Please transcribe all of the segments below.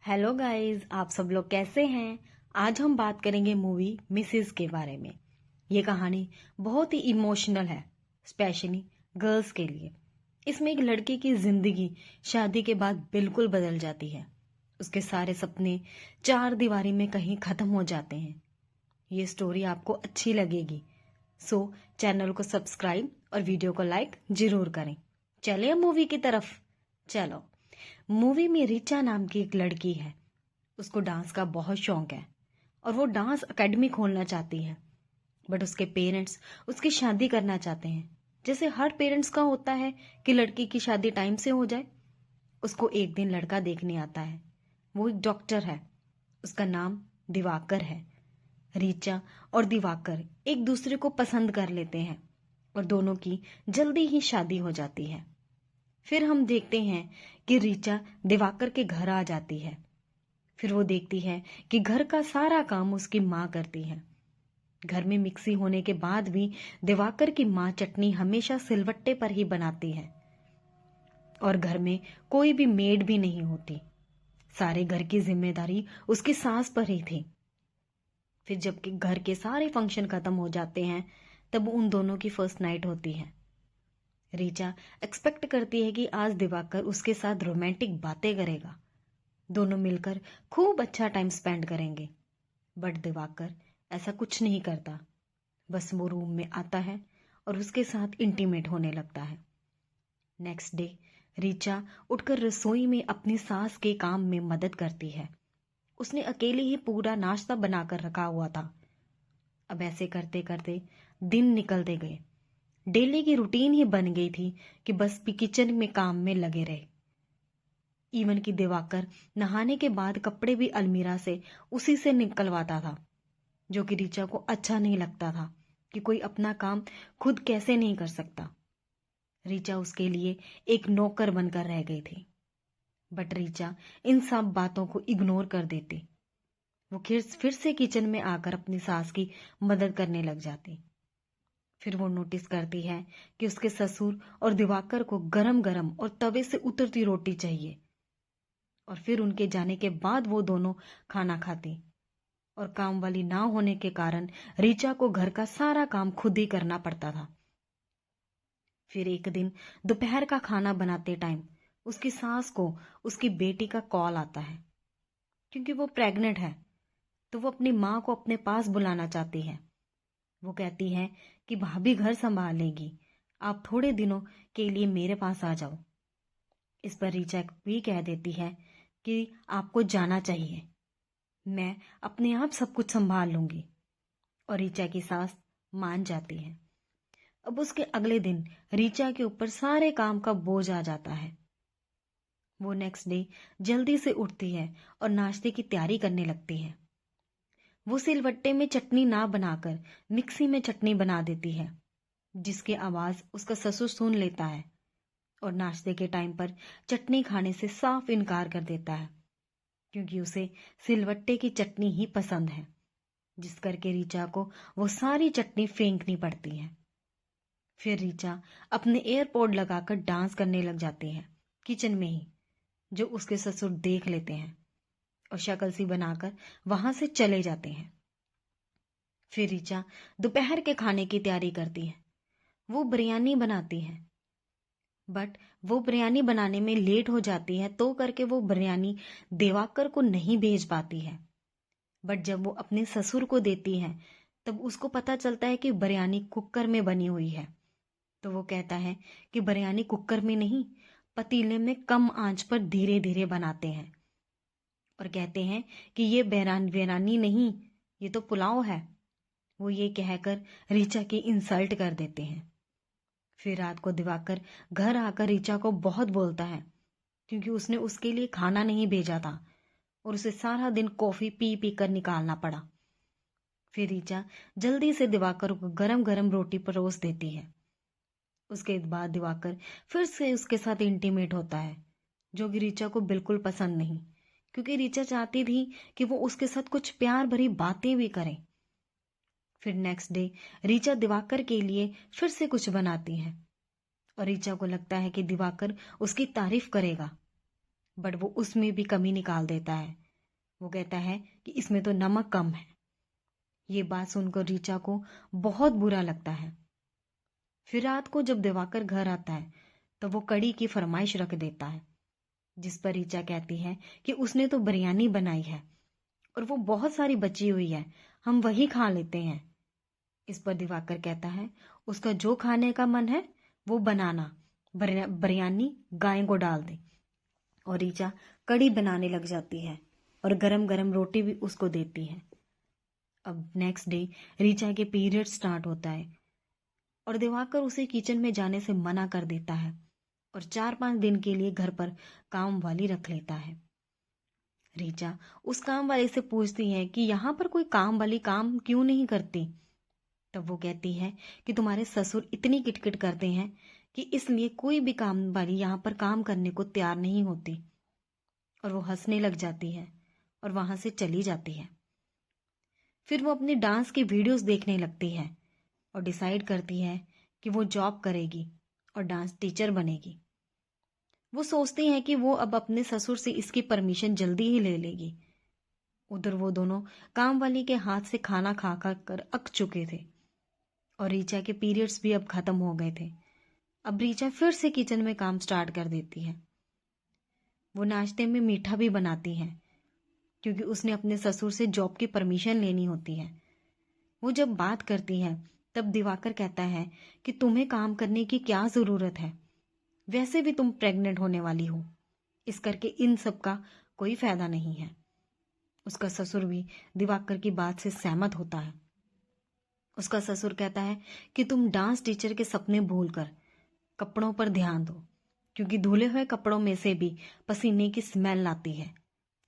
Hello guys, आप सब लोग कैसे हैं। आज हम बात करेंगे मूवी मिसेस के बारे में। ये कहानी बहुत ही इमोशनल है, स्पेशली गर्ल्स के लिए। इसमें एक लड़के की जिंदगी शादी के बाद बिल्कुल बदल जाती है। उसके सारे सपने चार दीवारी में कहीं खत्म हो जाते हैं। ये स्टोरी आपको अच्छी लगेगी, सो चैनल को सब्सक्राइब और वीडियो को लाइक जरूर करें। चलिए मूवी की तरफ। चलो, मूवी में रिचा नाम की एक लड़की है। उसको डांस का बहुत शौक है और वो डांस एकेडमी खोलना चाहती है। बट उसके पेरेंट्स उसकी शादी करना चाहते हैं, जैसे हर पेरेंट्स का होता है कि लड़की की शादी टाइम से हो जाए। उसको एक दिन लड़का देखने आता है। वो एक डॉक्टर है। उसका नाम दिवाकर है। रीचा और दिवाकर एक दूसरे को पसंद कर लेते हैं और दोनों की जल्दी ही शादी हो जाती है। फिर हम देखते हैं कि रीचा दिवाकर के घर आ जाती है। फिर वो देखती है कि घर का सारा काम उसकी माँ करती है। घर में मिक्सी होने के बाद भी दिवाकर की माँ चटनी हमेशा सिलवट्टे पर ही बनाती है और घर में कोई भी मेड भी नहीं होती। सारे घर की जिम्मेदारी उसकी सास पर ही थी। फिर जब घर के सारे फंक्शन खत्म हो जाते हैं, तब उन दोनों की फर्स्ट नाइट होती है। रीचा एक्सपेक्ट करती है कि आज दिवाकर उसके साथ रोमांटिक बातें करेगा, दोनों मिलकर खूब अच्छा टाइम स्पेंड करेंगे। बट दिवाकर ऐसा कुछ नहीं करता। बस वो रूम में आता है और उसके साथ इंटीमेट होने लगता है। नेक्स्ट डे रीचा उठकर रसोई में अपनी सास के काम में मदद करती है। उसने अकेले ही पूरा नाश्ता बनाकर रखा हुआ था। अब ऐसे करते करते दिन निकलते गए। डेली की रूटीन ही बन गई थी कि बस भी किचन में काम में लगे रहे। इवन कि दिवाकर नहाने के बाद कपड़े भी अलमीरा से उसी से निकलवाता था, जो कि रीचा को अच्छा नहीं लगता था कि कोई अपना काम खुद कैसे नहीं कर सकता। रीचा उसके लिए एक नौकर बनकर रह गई थी। बट रीचा इन सब बातों को इग्नोर कर देती। वो फिर से किचन में आकर अपनी सास की मदद करने लग जाती। फिर वो नोटिस करती है कि उसके ससुर और दिवाकर को गरम गरम और तवे से उतरती रोटी चाहिए। और फिर उनके जाने के बाद वो दोनों खाना खाती और काम वाली ना होने के कारण रीचा को घर का सारा काम खुद ही करना पड़ता था। फिर एक दिन दोपहर का खाना बनाते टाइम उसकी सास को उसकी बेटी का कॉल आता है। क्योंकि वो प्रेग्नेंट है तो वो अपनी माँ को अपने पास बुलाना चाहती है। वो कहती है कि भाभी घर संभाल लेगी, आप थोड़े दिनों के लिए मेरे पास आ जाओ। इस पर रीचा भी कह देती है कि आपको जाना चाहिए, मैं अपने आप सब कुछ संभाल लूंगी। और रीचा की सास मान जाती है। अब उसके अगले दिन रीचा के ऊपर सारे काम का बोझ आ जाता है। वो नेक्स्ट डे जल्दी से उठती है और नाश्ते की तैयारी करने लगती है। वो सिलवट्टे में चटनी ना बनाकर मिक्सी में चटनी बना देती है, जिसकी आवाज उसका ससुर सुन लेता है और नाश्ते के टाइम पर चटनी खाने से साफ इनकार कर देता है, क्योंकि उसे सिलवट्टे की चटनी ही पसंद है। जिस करके रीचा को वो सारी चटनी फेंकनी पड़ती है। फिर रीचा अपने एयरपोर्ट लगाकर डांस करने लग जाती है किचन में ही, जो उसके ससुर देख लेते हैं और शक्ल सी बनाकर वहां से चले जाते हैं। फिर रीचा दोपहर के खाने की तैयारी करती है। वो बिरयानी बनाती है, बट वो बिरयानी बनाने में लेट हो जाती है तो करके वो बिरयानी दिवाकर को नहीं भेज पाती है। बट जब वो अपने ससुर को देती है तब उसको पता चलता है कि बिरयानी कुकर में बनी हुई है। तो वो कहता है कि बिरयानी कुकर में नहीं, पतीले में कम आंच पर धीरे धीरे बनाते हैं। और कहते हैं कि ये बिरयानी नहीं, ये तो पुलाव है। वो ये कहकर रीचा की इंसल्ट कर देते हैं। फिर रात को दिवाकर घर आकर रीचा को बहुत बोलता है, क्योंकि उसने उसके लिए खाना नहीं भेजा था और उसे सारा दिन कॉफी पी पी कर निकालना पड़ा। फिर रीचा जल्दी से दिवाकर को गरम गरम रोटी परोस देती है। उसके बाद दिवाकर फिर से उसके साथ इंटीमेट होता है, जो कि रीचा को बिल्कुल पसंद नहीं, क्योंकि रीचा चाहती थी कि वो उसके साथ कुछ प्यार भरी बातें भी करे। फिर नेक्स्ट डे रीचा दिवाकर के लिए फिर से कुछ बनाती है और रीचा को लगता है कि दिवाकर उसकी तारीफ करेगा। बट वो उसमें भी कमी निकाल देता है। वो कहता है कि इसमें तो नमक कम है। ये बात सुनकर ऋचा को बहुत बुरा लगता है। फिर रात को जब दिवाकर घर आता है तो वो कड़ी की फरमाइश रख देता है, जिस पर ऋचा कहती है कि उसने तो बिरयानी बनाई है और वो बहुत सारी बची हुई है, हम वही खा लेते हैं। इस पर दिवाकर कहता है उसका जो खाने का मन है वो बनाना, बिरयानी गाय को डाल दे। और ऋचा कड़ी बनाने लग जाती है और गरम गरम रोटी भी उसको देती है। अब नेक्स्ट डे ऋचा के पीरियड स्टार्ट होता है और दिवाकर उसे किचन में जाने से मना कर देता है और 4-5 दिन के लिए घर पर काम वाली रख लेता है। ऋचा उस काम वाली से पूछती है कि यहाँ पर कोई काम वाली काम क्यों नहीं करती। तब वो कहती है कि तुम्हारे ससुर इतनी किटकिट करते हैं कि इसलिए कोई भी काम वाली यहाँ पर काम करने को तैयार नहीं होती। और वो हंसने लग जाती है और वहां से चली जाती है। फिर वो अपने डांस की वीडियोस देखने लगती है और डिसाइड करती है कि वो जॉब करेगी और डांस टीचर बनेगी। वो सोचती है कि वो अब अपने ससुर से इसकी परमिशन जल्दी ही ले लेगी। उधर वो दोनों काम वाली के हाथ से खाना खा खा कर अक चुके थे और ऋचा के पीरियड्स भी अब खत्म हो गए थे। अब ऋचा फिर से किचन में काम स्टार्ट कर देती है। वो नाश्ते में मीठा भी बनाती है क्योंकि उसने अपने ससुर से जॉब की परमिशन लेनी होती है। वो जब बात करती है तब दिवाकर कहता है कि तुम्हें काम करने की क्या जरूरत है, वैसे भी तुम प्रेग्नेंट होने वाली हो, इस करके इन सब का कोई फायदा नहीं है। उसका ससुर भी दिवाकर की बात से सहमत होता है। उसका ससुर कहता है कि तुम डांस टीचर के सपने भूलकर कपड़ों पर ध्यान दो, क्योंकि धुले हुए कपड़ों में से भी पसीने की स्मेल आती है।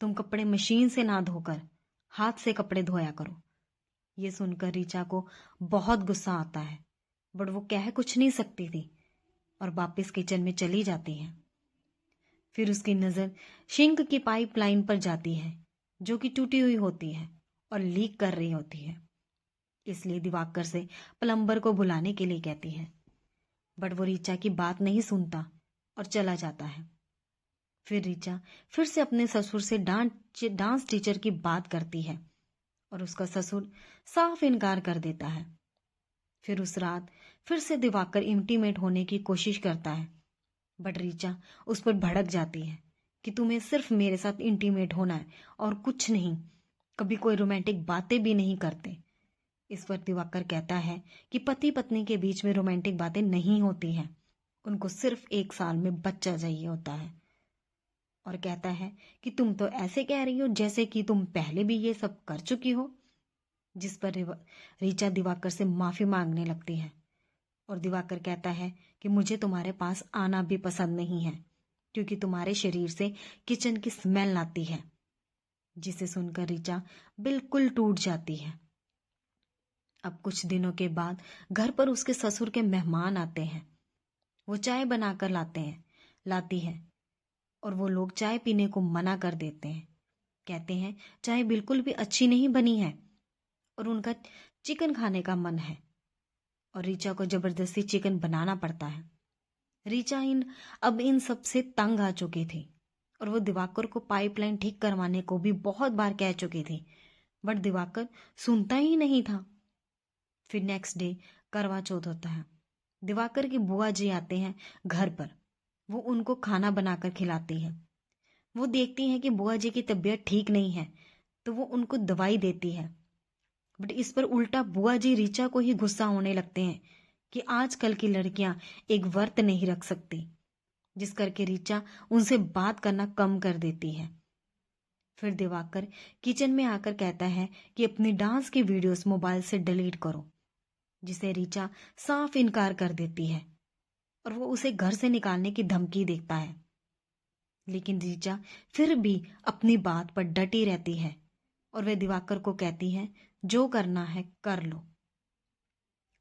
तुम कपड़े मशीन से ना धोकर हाथ से कपड़े धोया करो। ये सुनकर ऋचा को बहुत गुस्सा आता है, बट वो कह कुछ नहीं सकती थी और वापस किचन में चली जाती है। फिर उसकी नजर सिंक की पाइपलाइन पर जाती है जो कि टूटी हुई होती है और लीक कर रही होती है। इसलिए दिवाकर से प्लम्बर को बुलाने के लिए कहती है, बट वो ऋचा की बात नहीं सुनता और चला जाता है। फिर ऋचा फिर से अपने ससुर से डांस टीचर की बात करती है और उसका ससुर साफ इनकार कर देता है। फिर उस रात फिर से दिवाकर इंटीमेट होने की कोशिश करता है, बट ऋचा उस पर भड़क जाती है कि तुम्हें सिर्फ मेरे साथ इंटीमेट होना है और कुछ नहीं, कभी कोई रोमांटिक बातें भी नहीं करते। इस पर दिवाकर कहता है कि पति पत्नी के बीच में रोमांटिक बातें नहीं होती हैं, उनको सिर्फ 1 साल में बच्चा चाहिए होता है। और कहता है कि तुम तो ऐसे कह रही हो जैसे कि तुम पहले भी ये सब कर चुकी हो। जिस पर ऋचा दिवाकर से माफी मांगने लगती है और दिवाकर कहता है कि मुझे तुम्हारे पास आना भी पसंद नहीं है क्योंकि तुम्हारे शरीर से किचन की स्मेल आती है। जिसे सुनकर ऋचा बिल्कुल टूट जाती है। अब कुछ दिनों के बाद घर पर उसके ससुर के मेहमान आते हैं। वो चाय बनाकर लाती है और वो लोग चाय पीने को मना कर देते हैं। कहते हैं चाय बिल्कुल भी अच्छी नहीं बनी है और उनका चिकन खाने का मन है और ऋचा को जबरदस्ती चिकन बनाना पड़ता है। ऋचा अब इन सब से तंग आ चुकी थी और वो दिवाकर को पाइपलाइन ठीक करवाने को भी बहुत बार कह चुकी थी, बट दिवाकर सुनता ही नहीं था। फिर नेक्स्ट डे करवा चौथ होता है। दिवाकर की बुआ जी आते हैं घर पर। वो उनको खाना बनाकर खिलाती है। वो देखती हैं कि बुआ जी की तबीयत ठीक नहीं है तो वो उनको दवाई देती है, बट इस पर उल्टा बुआ जी ऋचा को ही गुस्सा होने लगते हैं कि आजकल की लड़कियां एक व्रत नहीं रख सकती, जिस करके ऋचा उनसे बात करना कम कर देती है। फिर दिवाकर किचन में आकर कहता है कि अपनी डांस की वीडियोस मोबाइल से डिलीट करो, जिसे ऋचा साफ इनकार कर देती है और वो उसे घर से निकालने की धमकी देता है। लेकिन ऋचा फिर भी अपनी बात पर डटी रहती है और वे दिवाकर को कहती है जो करना है कर लो।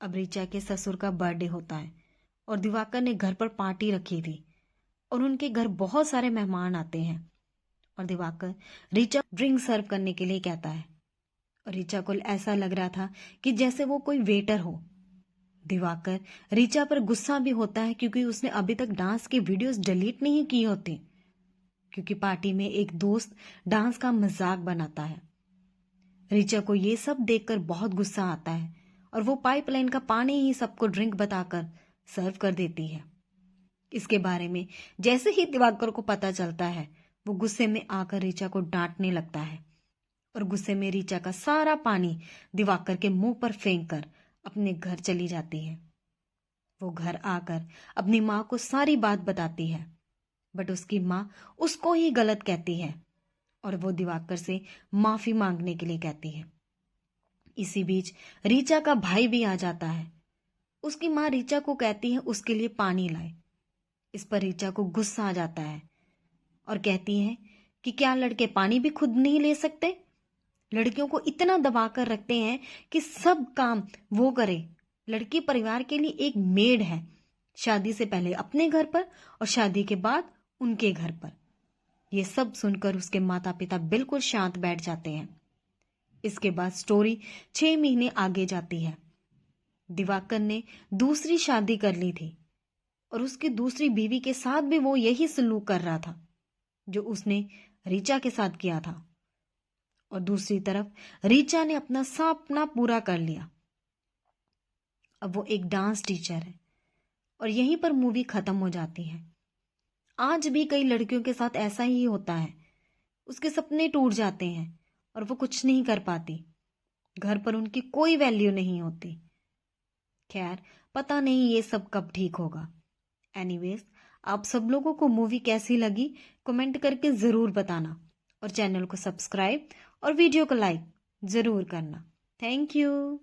अब ऋचा के ससुर का बर्थडे होता है और दिवाकर ने घर पर पार्टी रखी थी और उनके घर बहुत सारे मेहमान आते हैं और दिवाकर ऋचा ड्रिंक सर्व करने के लिए कहता है और ऋचा को ऐसा लग रहा था कि जैसे वो कोई वेटर हो। दिवाकर ऋचा पर गुस्सा भी होता है क्योंकि उसने अभी तक डांस की वीडियोस डिलीट नहीं की होती, क्योंकि पार्टी में एक दोस्त डांस का मजाक बनाता है। ऋचा को ये सब देखकर बहुत गुस्सा आता है और वो पाइपलाइन का पानी ही सबको ड्रिंक बताकर सर्व कर देती है। इसके बारे में जैसे ही दिवाकर को पता चलता है, वो गुस्से में आकर ऋचा को डांटने लगता है और गुस्से में ऋचा का सारा पानी दिवाकर के मुंह पर फेंक कर अपने घर चली जाती है। वो घर आकर अपनी माँ को सारी बात बताती है, बट उसकी माँ उसको ही गलत कहती है और वो दिवाकर से माफी मांगने के लिए कहती है। इसी बीच ऋचा का भाई भी आ जाता है। उसकी माँ ऋचा को कहती है उसके लिए पानी लाए। इस पर ऋचा को गुस्सा आ जाता है और कहती है कि क्या लड़के पानी भी खुद नहीं ले सकते? लड़कियों को इतना दबा कर रखते हैं कि सब काम वो करे। लड़की परिवार के लिए एक मेड है, शादी से पहले अपने घर पर और शादी के बाद उनके घर पर। ये सब सुनकर उसके माता पिता बिल्कुल शांत बैठ जाते हैं। इसके बाद स्टोरी 6 महीने आगे जाती है। दिवाकर ने दूसरी शादी कर ली थी और उसकी दूसरी बीवी के साथ भी वो यही सलूक कर रहा था जो उसने ऋचा के साथ किया था। और दूसरी तरफ ऋचा ने अपना सपना पूरा कर लिया। अब वो एक डांस टीचर है और यहीं पर मूवी खत्म हो जाती है। आज भी कई लड़कियों के साथ ऐसा ही होता है। उसके सपने टूट जाते हैं और वो कुछ नहीं कर पाती। घर पर उनकी कोई वैल्यू नहीं होती। खैर, पता नहीं ये सब कब ठीक होगा। एनीवेज, आप सब लोगों को मूवी कैसी लगी कमेंट करके ज़रूर बताना और चैनल को सब्सक्राइब और वीडियो को लाइक ज़रूर करना। Thank you.